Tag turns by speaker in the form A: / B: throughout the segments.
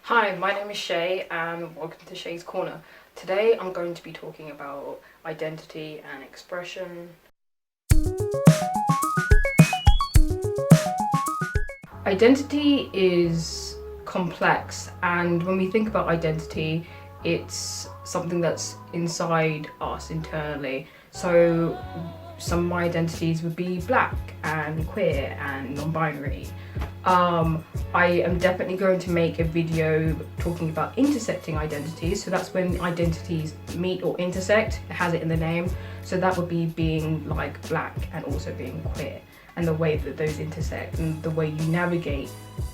A: Hi, my name is Shay and welcome to Shay's Corner. Today I'm going to be talking about identity and expression. Identity is complex, and when we think about identity, it's something that's inside us internally. So some of my identities would be black and queer and non-binary. I am definitely going to make a video talking about intersecting identities. So that's when identities meet or intersect. It has it in the name. So that would be being like black and also being queer, and the way that those intersect and the way you navigate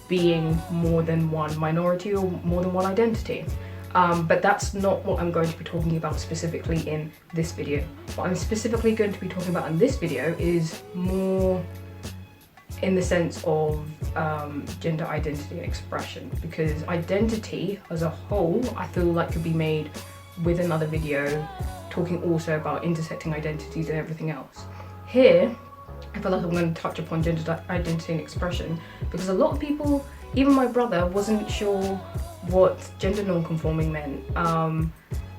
A: being more than one minority or more than one identity. But that's not what I'm going to be talking about specifically in this video. What I'm specifically going to be talking about in this video is more in the sense of gender identity and expression, because identity as a whole I feel like could be made with another video talking also about intersecting identities and everything else. Here I feel like I'm going to touch upon gender identity and expression because a lot of people, even my brother, wasn't sure what gender non-conforming meant,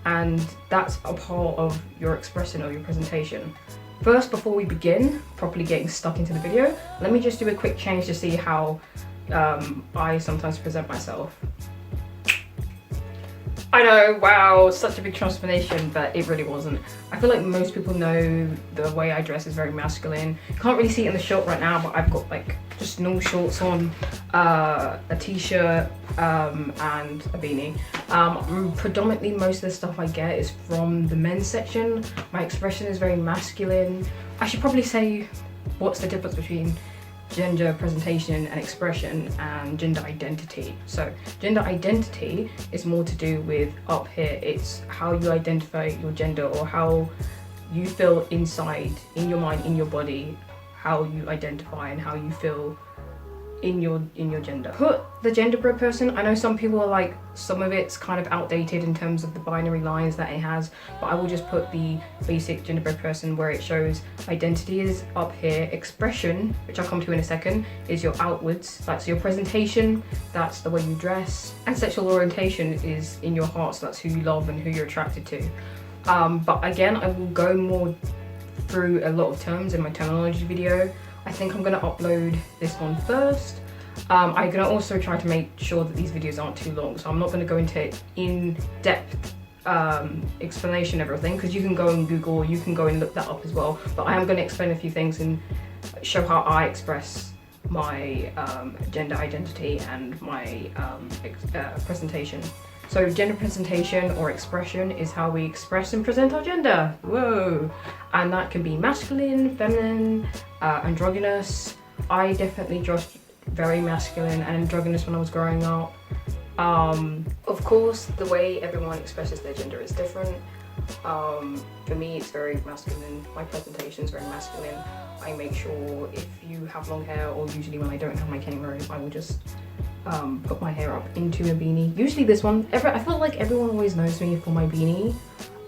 A: and that's a part of your expression or your presentation. First, before we begin properly getting stuck into the video, let me just do a quick change to see how I sometimes present myself. I know, wow, such a big transformation, but it really wasn't. I feel like most people know the way I dress is very masculine. Can't really see it in the shot right now, but I've got like just normal shorts on, a t-shirt, and a beanie. Predominantly most of the stuff I get is from the men's section. My expression is very masculine. I should probably say what's the difference between gender presentation and expression and gender identity. So gender identity is more to do with up here. It's how you identify your gender, or how you feel inside, in your mind, in your body, how you identify and how you feel in your gender. Put the genderbread person. I know some people are like, some of it's kind of outdated in terms of the binary lines that it has, but I will just put the basic genderbread person where it shows identity is up here, expression, which I'll come to in a second, is your outwards, that's your presentation, that's the way you dress, and sexual orientation is in your heart, so that's who you love and who you're attracted to. But again, I will go more through a lot of terms in my terminology video. I think I'm going to upload this one first. I'm going to also try to make sure that these videos aren't too long, so I'm not going to go into in-depth explanation of everything, because you can go and Google, you can go and look that up as well, but I am going to explain a few things and show how I express my gender identity and my presentation. So gender presentation or expression is how we express and present our gender. Whoa! And that can be masculine, feminine, androgynous. I definitely dressed very masculine and androgynous when I was growing up. Of course, the way everyone expresses their gender is different. For me, it's very masculine. My presentation is very masculine. I make sure if you have long hair, or usually when I don't have my cane robe, I will just put my hair up into a beanie. Usually this one, I feel like everyone always knows me for my beanie,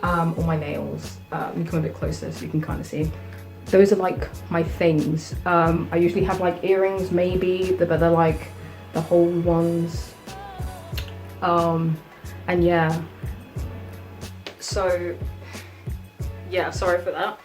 A: or my nails. Let me come a bit closer so you can kind of see. Those are like my things. I usually have like earrings maybe, but they're like the whole ones. And yeah. So yeah, sorry for that.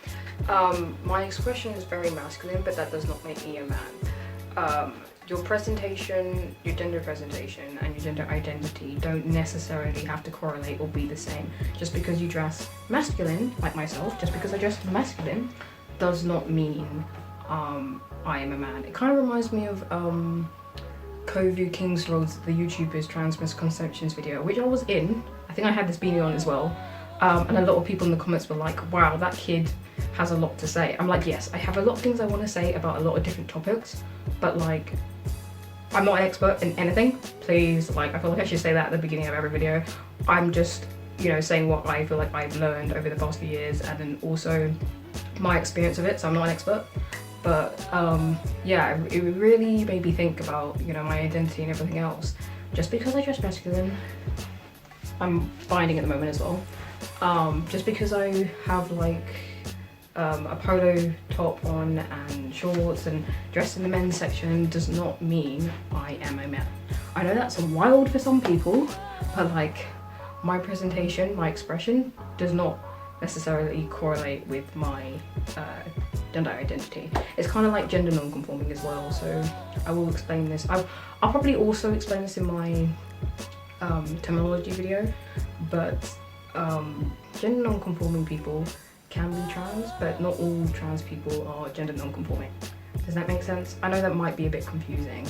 A: My expression is very masculine, but that does not make me a man. Your presentation, your gender presentation and your gender identity don't necessarily have to correlate or be the same. Just because you dress masculine, like myself, just because I dress masculine does not mean I am a man. It kind of reminds me of Kovu Kingsroad's, the YouTuber's trans misconceptions video, which I was in. I think I had this beanie on as well. And a lot of people in the comments were like, wow, that kid has a lot to say. I'm like, yes, I have a lot of things I want to say about a lot of different topics, but like, I'm not an expert in anything. Please, like, I feel like I should say that at the beginning of every video. I'm just, you know, saying what I feel like I've learned over the past few years, and then also my experience of it, so I'm not an expert. But yeah, it really made me think about, you know, my identity and everything else. Just because I dress masculine, I'm finding at the moment as well. Just because I have like a polo top on and shorts and dressed in the men's section does not mean I am a man. I know that's wild for some people, but like my presentation, my expression does not necessarily correlate with my gender identity. It's kind of like gender non-conforming as well, so I will explain this. I'll probably also explain this in my terminology video, but gender non-conforming people can be trans, but not all trans people are gender non-conforming. Does that make sense? I know that might be a bit confusing,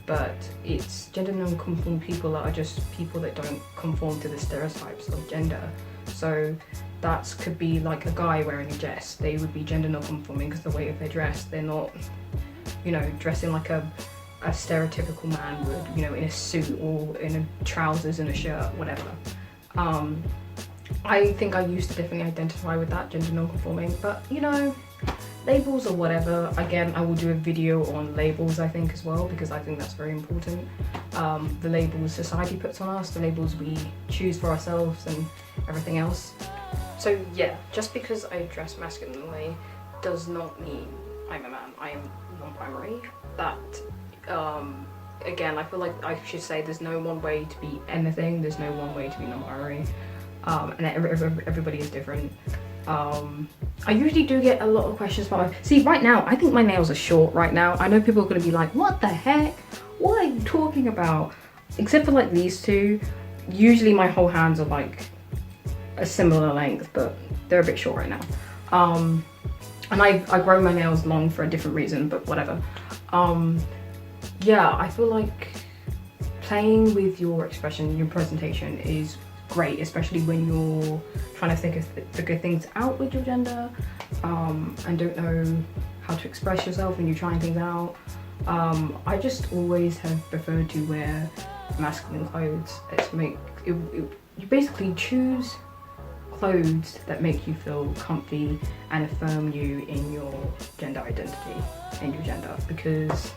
A: but it's gender non-conforming people that are just people that don't conform to the stereotypes of gender. So that could be like a guy wearing a dress. They would be gender non-conforming because the way of their dress, they're not, you know, dressing like a stereotypical man would, you know, in a suit or in a trousers and a shirt, whatever. I think I used to definitely identify with that, gender non-conforming, but you know, labels or whatever. Again, I will do a video on labels, I think, as well, because I think that's very important. The labels society puts on us, the labels we choose for ourselves and everything else. So yeah, just because I dress masculinely does not mean I'm a man. I am non-binary. That again, I feel like I should say there's no one way to be anything, there's no one way to be non-binary, and everybody is different. I usually do get a lot of questions about see, right now I think my nails are short right now. I know people are going to be like, what the heck, what are you talking about? Except for like these two, usually my whole hands are like a similar length, but they're a bit short right now. And I grow my nails long for a different reason, but whatever. Yeah, I feel like playing with your expression, your presentation is great, especially when you're trying to figure things out with your gender, and don't know how to express yourself when you're trying things out. I just always have preferred to wear masculine clothes. You basically choose clothes that make you feel comfy and affirm you in your gender identity and your gender, because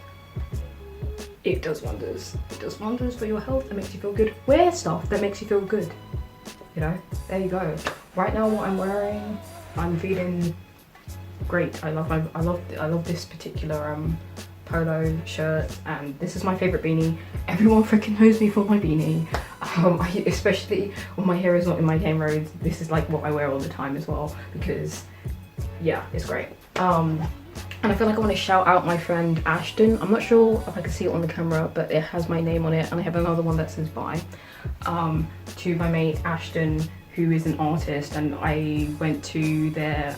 A: it does wonders. It does wonders for your health. It makes you feel good. Wear stuff that makes you feel good. You know, there you go. Right now, what I'm wearing, I'm feeling great. I love this particular polo shirt, and this is my favorite beanie. Everyone freaking knows me for my beanie. Especially when my hair is not in my game roads. This is like what I wear all the time as well, because yeah, it's great. And I feel like I want to shout out my friend Ashton. I'm not sure if I can see it on the camera, but it has my name on it, and I have another one that says bye. To my mate Ashton, who is an artist, and I went to their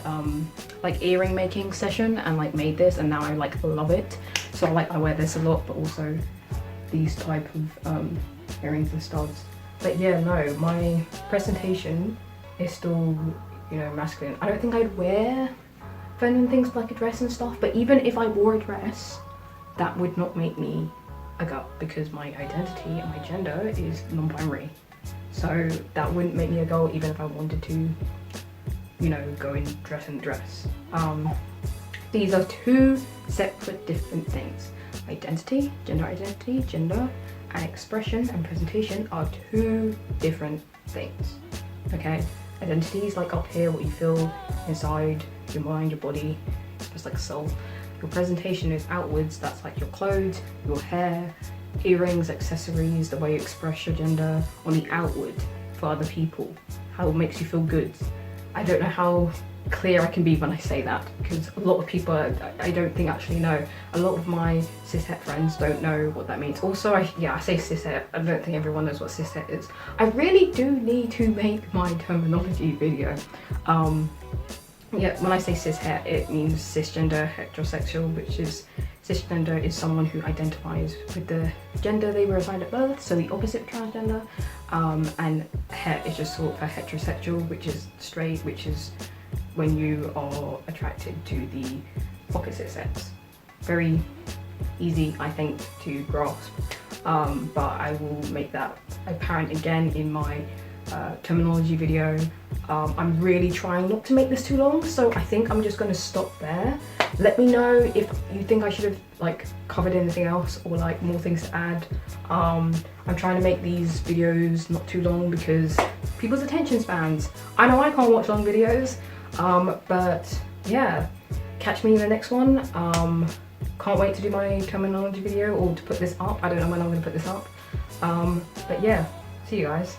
A: like earring making session and like made this, and now I like love it. So I wear this a lot, but also these type of earrings and studs. But yeah, no, my presentation is still, you know, masculine. I don't think I'd wear feminine things like a dress and stuff, but even if I wore a dress, that would not make me a girl, because my identity and my gender is non-binary. So that wouldn't make me a girl even if I wanted to, you know, go in dress and dress. These are two separate different things. Identity, gender, and expression and presentation are two different things, okay? Identity is like up here, what you feel inside, your mind, your body, it's just like a soul. Your presentation is outwards, that's like your clothes, your hair, earrings, accessories, the way you express your gender on the outward for other people, how it makes you feel good. I don't know how clear I can be when I say that, because a lot of people I don't think actually know. A lot of my cishet friends don't know what that means. Also, I say cishet, I don't think everyone knows what cishet is. I really do need to make my terminology video. Yeah, when I say cishet, it means cisgender heterosexual, which is cisgender is someone who identifies with the gender they were assigned at birth, so the opposite of transgender, and het is just sort of a heterosexual, which is straight, which is when you are attracted to the opposite sex. Very easy, I think, to grasp, but I will make that apparent again in my terminology video. I'm really trying not to make this too long, so I think I'm just going to stop there. Let me know if you think I should have like covered anything else or like more things to add. I'm trying to make these videos not too long because people's attention spans. I know I can't watch long videos, but yeah, catch me in the next one. Can't wait to do my terminology video or to put this up. I don't know when I'm going to put this up. But yeah, see you guys.